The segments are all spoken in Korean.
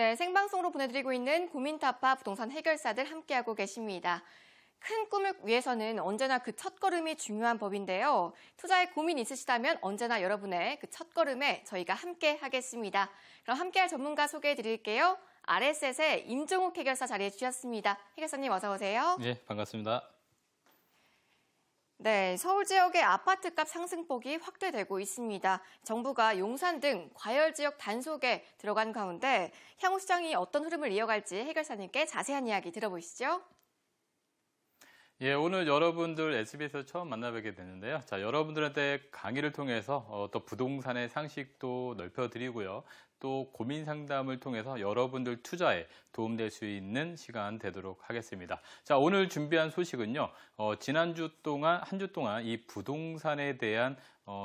네, 생방송으로 보내드리고 있는 고민타파 부동산 해결사들 함께하고 계십니다. 큰 꿈을 위해서는 언제나 그 첫걸음이 중요한 법인데요. 투자에 고민 있으시다면 언제나 여러분의 그 첫걸음에 저희가 함께 하겠습니다. 그럼 함께할 전문가 소개해드릴게요. RSS의 임종욱 해결사 자리해 주셨습니다. 해결사님 어서 오세요. 네, 반갑습니다. 네, 서울 지역의 아파트값 상승폭이 확대되고 있습니다. 정부가 용산 등 과열 지역 단속에 들어간 가운데 향후 시장이 어떤 흐름을 이어갈지 해결사님께 자세한 이야기 들어보시죠. 예, 오늘 여러분들 SBS에서 처음 만나뵙게 되는데요. 자, 여러분들한테 강의를 통해서 또 부동산의 상식도 넓혀드리고요. 또 고민 상담을 통해서 여러분들 투자에 도움될 수 있는 시간 되도록 하겠습니다. 자, 오늘 준비한 소식은요. 지난주 동안, 한 주 동안 이 부동산에 대한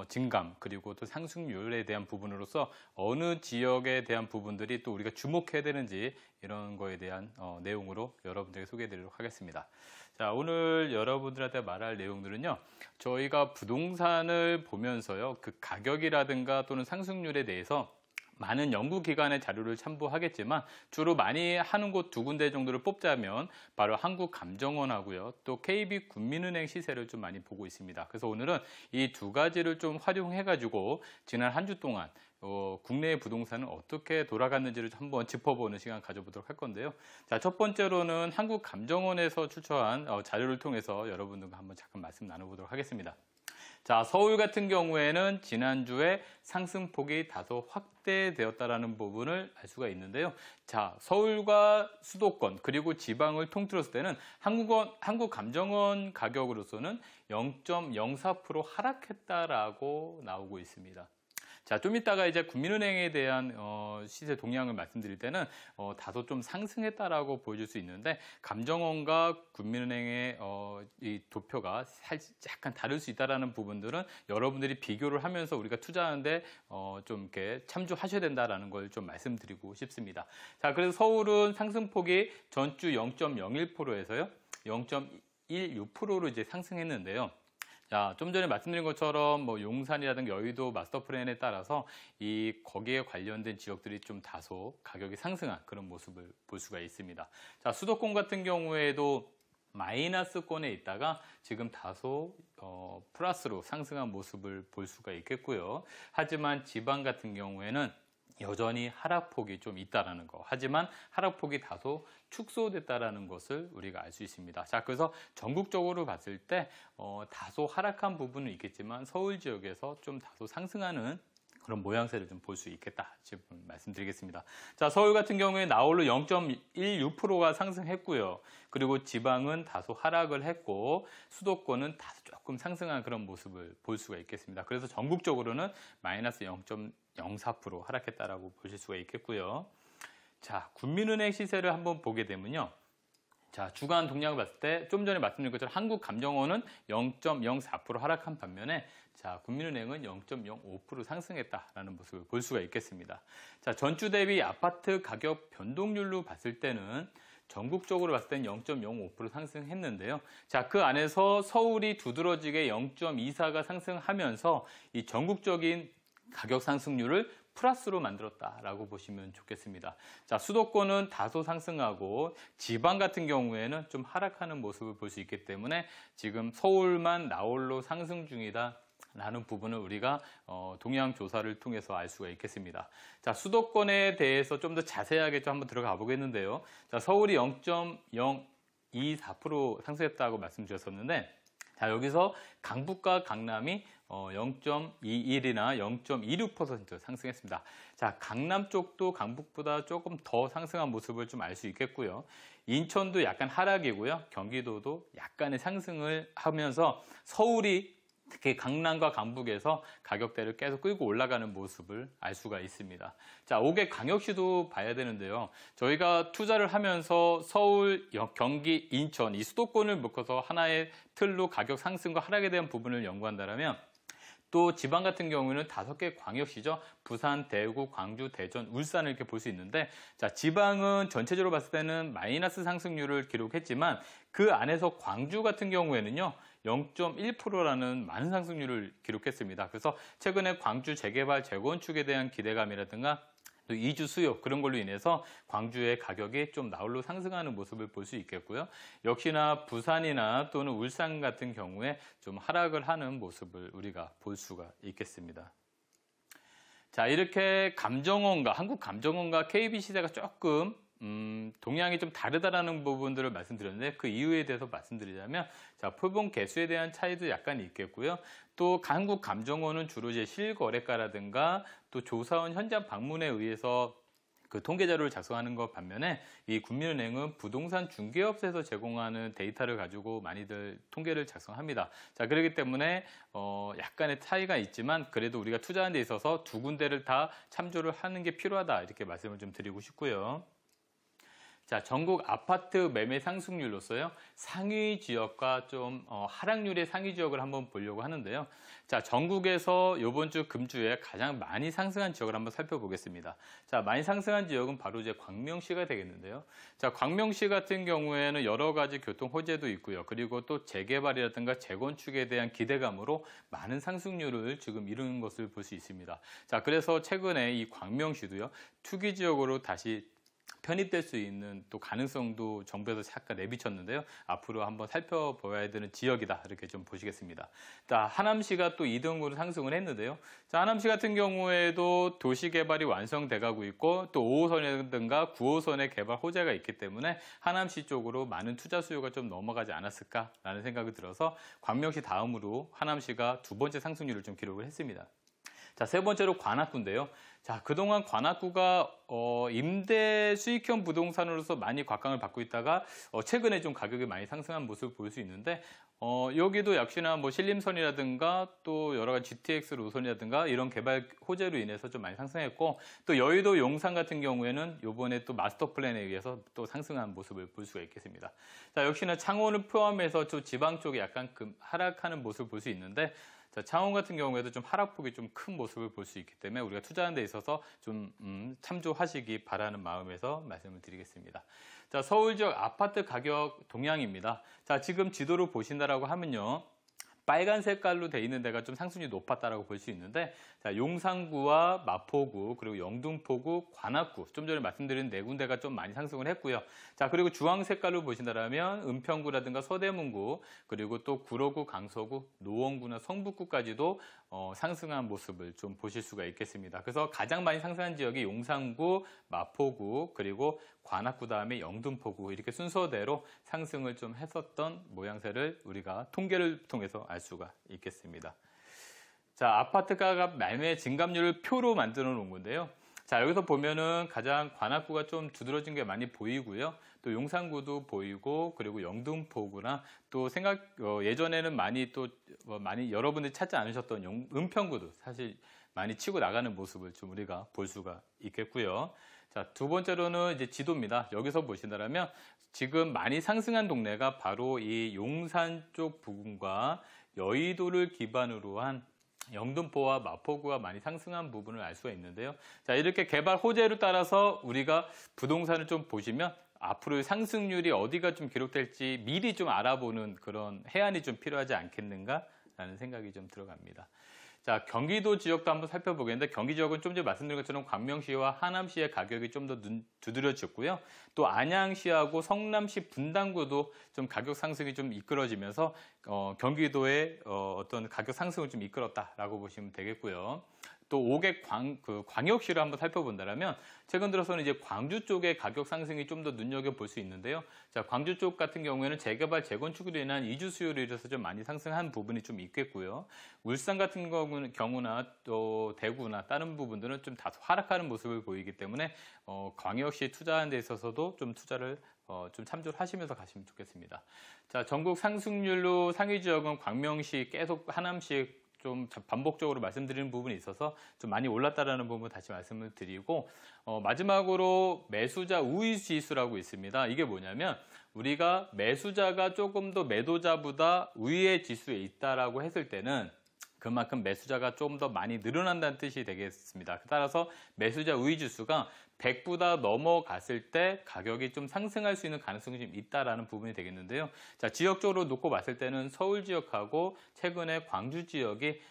증감 그리고 또 상승률에 대한 부분으로서 어느 지역에 대한 부분들이 또 우리가 주목해야 되는지 이런 거에 대한 내용으로 여러분들에게 소개해드리도록 하겠습니다. 자, 오늘 여러분들한테 말할 내용들은요. 저희가 부동산을 보면서요. 그 가격이라든가 또는 상승률에 대해서 많은 연구기관의 자료를 참고하겠지만 주로 많이 하는 곳 두 군데 정도를 뽑자면 바로 한국감정원하고요. 또 KB국민은행 시세를 좀 많이 보고 있습니다. 그래서 오늘은 이 두 가지를 좀 활용해가지고 지난 한 주 동안 국내의 부동산은 어떻게 돌아갔는지를 한번 짚어보는 시간 가져보도록 할 건데요. 자, 첫 번째로는 한국감정원에서 출처한 자료를 통해서 여러분들과 한번 잠깐 말씀 나눠보도록 하겠습니다. 자, 서울 같은 경우에는 지난주에 상승폭이 다소 확대되었다라는 부분을 알 수가 있는데요. 자, 서울과 수도권 그리고 지방을 통틀었을 때는 한국감정원 가격으로서는 0.04% 하락했다라고 나오고 있습니다. 자, 좀 이따가 이제 국민은행에 대한 시세 동향을 말씀드릴 때는 다소 좀 상승했다라고 보여줄 수 있는데 감정원과 국민은행의 이 도표가 약간 다를 수 있다라는 부분들은 여러분들이 비교를 하면서 우리가 투자하는데 좀 이렇게 참조하셔야 된다라는 걸 좀 말씀드리고 싶습니다. 자, 그래서 서울은 상승폭이 전주 0.01%에서요 0.16%로 이제 상승했는데요. 자, 좀 전에 말씀드린 것처럼 뭐 용산이라든가 여의도 마스터 플랜에 따라서 거기에 관련된 지역들이 좀 다소 가격이 상승한 그런 모습을 볼 수가 있습니다. 자, 수도권 같은 경우에도 마이너스권에 있다가 지금 다소 플러스로 상승한 모습을 볼 수가 있겠고요. 하지만 지방 같은 경우에는 여전히 하락폭이 좀 있다라는 거. 하지만 하락폭이 다소 축소됐다라는 것을 우리가 알 수 있습니다. 자, 그래서 전국적으로 봤을 때 다소 하락한 부분은 있겠지만 서울 지역에서 좀 다소 상승하는 그런 모양새를 좀 볼 수 있겠다 지금 말씀드리겠습니다. 자, 서울 같은 경우에 나홀로 0.16%가 상승했고요. 그리고 지방은 다소 하락을 했고 수도권은 다소 조금 상승한 그런 모습을 볼 수가 있겠습니다. 그래서 전국적으로는 마이너스 0.04% 하락했다라고 보실 수가 있겠고요. 자, 국민은행 시세를 한번 보게 되면요. 자, 주간 동향을 봤을 때 좀 전에 말씀드린 것처럼 한국감정원은 0.04% 하락한 반면에 자, 국민은행은 0.05% 상승했다라는 모습을 볼 수가 있겠습니다. 자, 전주 대비 아파트 가격 변동률로 봤을 때는 전국적으로 봤을 때는 0.05% 상승했는데요. 자, 그 안에서 서울이 두드러지게 0.24가 상승하면서 이 전국적인 가격 상승률을 플러스로 만들었다라고 보시면 좋겠습니다. 자, 수도권은 다소 상승하고 지방 같은 경우에는 좀 하락하는 모습을 볼 수 있기 때문에 지금 서울만 나홀로 상승 중이다. 라는 부분을 우리가 동향 조사를 통해서 알 수가 있겠습니다. 자, 수도권에 대해서 좀 더 자세하게 좀 한번 들어가 보겠는데요. 자, 서울이 0.024% 상승했다고 말씀드렸었는데 자, 여기서 강북과 강남이 0.21이나 0.26% 상승했습니다. 자, 강남 쪽도 강북보다 조금 더 상승한 모습을 좀 알 수 있겠고요. 인천도 약간 하락이고요. 경기도도 약간의 상승을 하면서 서울이 특히 강남과 강북에서 가격대를 계속 끌고 올라가는 모습을 알 수가 있습니다. 자, 5개 광역시도 봐야 되는데요. 저희가 투자를 하면서 서울, 경기, 인천 이 수도권을 묶어서 하나의 틀로 가격 상승과 하락에 대한 부분을 연구한다면 또 지방 같은 경우에는 5개 광역시죠. 부산, 대구, 광주, 대전, 울산을 이렇게 볼 수 있는데 자, 지방은 전체적으로 봤을 때는 마이너스 상승률을 기록했지만 그 안에서 광주 같은 경우에는요. 0.1%라는 많은 상승률을 기록했습니다. 그래서 최근에 광주 재개발, 재건축에 대한 기대감이라든가 또 이주 수요 그런 걸로 인해서 광주의 가격이 좀 나홀로 상승하는 모습을 볼 수 있겠고요. 역시나 부산이나 또는 울산 같은 경우에 좀 하락을 하는 모습을 우리가 볼 수가 있겠습니다. 자, 이렇게 한국 감정원과 KB시대가 조금 동향이 좀 다르다라는 부분들을 말씀드렸는데 그 이유에 대해서 말씀드리자면 자, 표본 개수에 대한 차이도 약간 있겠고요. 또 한국 감정원은 주로 이제 실거래가라든가 또 조사원 현장 방문에 의해서 그 통계 자료를 작성하는 것 반면에 이 국민은행은 부동산 중개업소에서 제공하는 데이터를 가지고 많이들 통계를 작성합니다. 자, 그렇기 때문에 약간의 차이가 있지만 그래도 우리가 투자하는 데 있어서 두 군데를 다 참조를 하는 게 필요하다 이렇게 말씀을 좀 드리고 싶고요. 자, 전국 아파트 매매 상승률로서요. 상위 지역과 좀 하락률의 상위 지역을 한번 보려고 하는데요. 자, 전국에서 이번 주 금주에 가장 많이 상승한 지역을 한번 살펴보겠습니다. 자, 많이 상승한 지역은 바로 이제 광명시가 되겠는데요. 자, 광명시 같은 경우에는 여러 가지 교통 호재도 있고요. 그리고 또 재개발이라든가 재건축에 대한 기대감으로 많은 상승률을 지금 이루는 것을 볼 수 있습니다. 자, 그래서 최근에 이 광명시도요. 투기 지역으로 다시 편입될 수 있는 또 가능성도 정부에서 잠깐 내비쳤는데요. 앞으로 한번 살펴봐야 되는 지역이다. 이렇게 좀 보시겠습니다. 자, 하남시가 또 2등으로 상승을 했는데요. 자, 하남시 같은 경우에도 도시개발이 완성돼 가고 있고 또 5호선이라든가 9호선의 개발 호재가 있기 때문에 하남시 쪽으로 많은 투자 수요가 좀 넘어가지 않았을까라는 생각이 들어서 광명시 다음으로 하남시가 두 번째 상승률을 좀 기록을 했습니다. 자, 세 번째로 관악구인데요. 자, 그동안 관악구가 임대 수익형 부동산으로서 많이 곽강을 받고 있다가 최근에 좀 가격이 많이 상승한 모습을 볼 수 있는데 여기도 역시나 뭐 신림선이라든가 또 여러 가지 GTX 노선이라든가 이런 개발 호재로 인해서 좀 많이 상승했고 또 여의도 용산 같은 경우에는 이번에 또 마스터 플랜에 의해서 또 상승한 모습을 볼 수가 있겠습니다. 자, 역시나 창원을 포함해서 저 지방 쪽에 약간 하락하는 모습을 볼 수 있는데 자, 창원 같은 경우에도 좀 하락폭이 좀 큰 모습을 볼 수 있기 때문에 우리가 투자하는 데 있어서 좀 참조하시기 바라는 마음에서 말씀을 드리겠습니다. 자, 서울 지역 아파트 가격 동향입니다. 자, 지금 지도를 보신다라고 하면요. 빨간 색깔로 돼 있는 데가 좀 상승률이 높았다라고 볼 수 있는데 자, 용산구와 마포구 그리고 영등포구, 관악구 좀 전에 말씀드린 네 군데가 좀 많이 상승을 했고요. 자, 그리고 주황 색깔로 보신다라면 은평구라든가 서대문구 그리고 또 구로구, 강서구, 노원구나 성북구까지도 상승한 모습을 좀 보실 수가 있겠습니다. 그래서 가장 많이 상승한 지역이 용산구, 마포구 그리고 관악구 다음에 영등포구 이렇게 순서대로 상승을 좀 했었던 모양새를 우리가 통계를 통해서 알 수가 있겠습니다. 자, 아파트가 매매 증감률을 표로 만들어 놓은 건데요. 자, 여기서 보면은 가장 관악구가 좀 두드러진 게 많이 보이고요. 또 용산구도 보이고 그리고 영등포구나 또 예전에는 많이 여러분들이 찾지 않으셨던 은평구도 사실 많이 치고 나가는 모습을 좀 우리가 볼 수가 있겠고요. 자, 두 번째로는 이제 지도입니다. 여기서 보신다면 지금 많이 상승한 동네가 바로 이 용산 쪽 부분과 여의도를 기반으로 한 영등포와 마포구가 많이 상승한 부분을 알 수가 있는데요. 자, 이렇게 개발 호재를 따라서 우리가 부동산을 좀 보시면 앞으로의 상승률이 어디가 좀 기록될지 미리 좀 알아보는 그런 해안이 좀 필요하지 않겠는가라는 생각이 좀 들어갑니다. 자, 경기도 지역도 한번 살펴보겠는데 경기 지역은 좀 전에 말씀드린 것처럼 광명시와 하남시의 가격이 좀 더 두드러졌고요. 또 안양시하고 성남시 분당구도 좀 가격 상승이 좀 이끌어지면서 경기도의 어떤 가격 상승을 좀 이끌었다라고 보시면 되겠고요. 또 5개 광역시를 한번 살펴본다면 최근 들어서는 이제 광주 쪽의 가격 상승이 좀 더 눈여겨볼 수 있는데요. 자, 광주 쪽 같은 경우에는 재개발, 재건축으로 인한 이주 수요로 인해서 좀 많이 상승한 부분이 좀 있겠고요. 울산 같은 경우나 또 대구나 다른 부분들은 좀 다소 하락하는 모습을 보이기 때문에 광역시 투자하는 데 있어서도 좀 투자를 좀 참조를 하시면서 가시면 좋겠습니다. 자, 전국 상승률로 상위 지역은 광명시, 계속 하남시 좀 반복적으로 말씀드리는 부분이 있어서 좀 많이 올랐다라는 부분 다시 말씀을 드리고 마지막으로 매수자 우위 지수라고 있습니다. 이게 뭐냐면 우리가 매수자가 조금 더 매도자보다 우위의 지수에 있다라고 했을 때는 그만큼 매수자가 좀 더 많이 늘어난다는 뜻이 되겠습니다. 따라서 매수자 우위 지수가 100보다 넘어갔을 때 가격이 좀 상승할 수 있는 가능성이 좀 있다라는 부분이 되겠는데요. 자, 지역적으로 놓고 봤을 때는 서울 지역하고 최근에 광주 지역이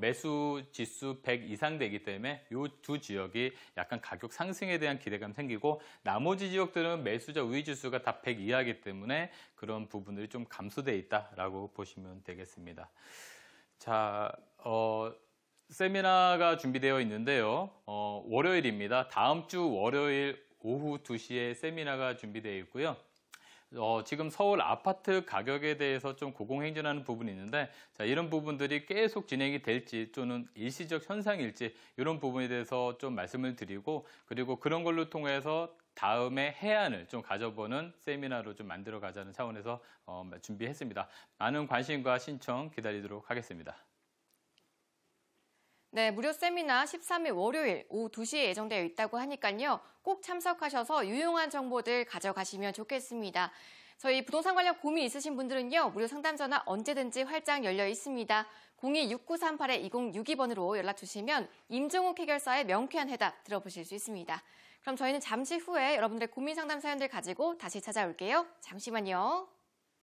매수 지수 100 이상 되기 때문에 이 두 지역이 약간 가격 상승에 대한 기대감 생기고, 나머지 지역들은 매수자 우위 지수가 다 100 이하이기 때문에 그런 부분들이 좀 감소되어 있다라고 보시면 되겠습니다. 자, 세미나가 준비되어 있는데요. 월요일입니다. 다음 주 월요일 오후 2시에 세미나가 준비되어 있고요. 지금 서울 아파트 가격에 대해서 좀 고공행진하는 부분이 있는데, 자, 이런 부분들이 계속 진행이 될지 또는 일시적 현상일지 이런 부분에 대해서 좀 말씀을 드리고, 그리고 그런 걸로 통해서 다음에 해안을 좀 가져보는 세미나로 좀 만들어 가자는 차원에서 준비했습니다. 많은 관심과 신청 기다리도록 하겠습니다. 네, 무료 세미나 13일 월요일 오후 2시에 예정되어 있다고 하니까요. 꼭 참석하셔서 유용한 정보들 가져가시면 좋겠습니다. 저희 부동산 관련 고민 있으신 분들은요. 무료 상담 전화 언제든지 활짝 열려 있습니다. 02-6938-2062번으로 연락 주시면 임종욱 해결사의 명쾌한 해답 들어보실 수 있습니다. 그럼 저희는 잠시 후에 여러분들의 고민 상담 사연들 가지고 다시 찾아올게요. 잠시만요.